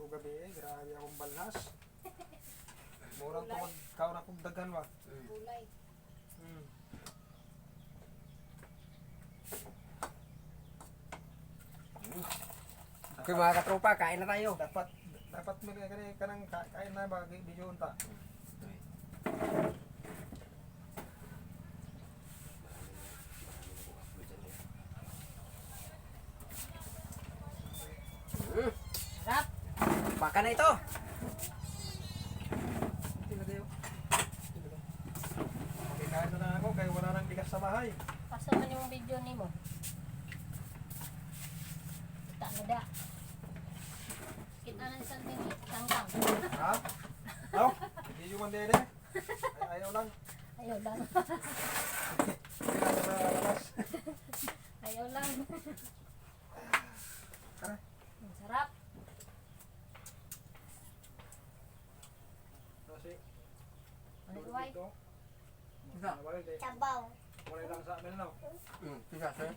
to gabi eh. Grabe akong balas. Murang to magkaon akong dagan ba? Gulay. Okay mga katropa, kain na tayo. Dapat may kanang kain na ba video unta. Sarap. Baka na ito. Okay, kain na ako kaya wala nang bigas sa bahay. Pasa man yung video ni mo. Kita na da. Kita na isang tingin. Tangkang. Ha? No? Hindi yung mandede. Ayaw lang. Ayaw lang. Kailangan na labas. Ayaw lang. Tara. Ang sarap. Kasi, Ano tuway? dito. Isa. Sabaw. Wala lang sa amin, no? Isa, sir.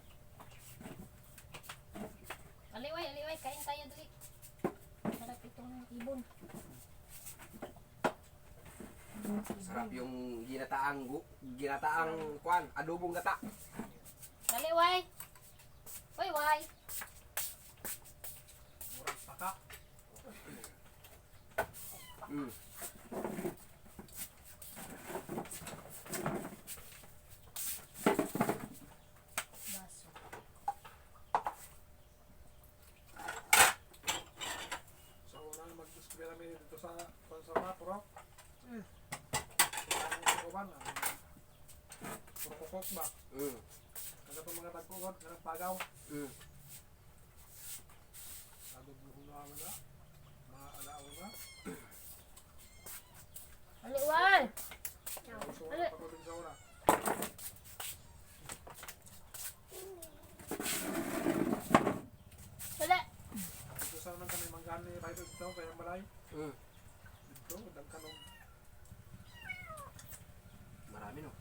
Aliway, aliway. Kain tayo dali. Sarap itong ibon. Sarap yung ginataang kwan, adobong gata. Aliway. Way, way. Murang paka. Mm. Baso. So, unang mag-display namin dito sa Mapuro. Ang kuban, puro kukok ba? Mm. Kasi itong mga tagkukot, pagaw. Mm. Sabi buhong naman na. Mga alaaw na. Aliway. Gusto ko Ali. patuloy sa una. Dali. Dito sa naman kami manggaan ni Rido dito, kaya malay. Mm. Dito, dagkanong. Marami no.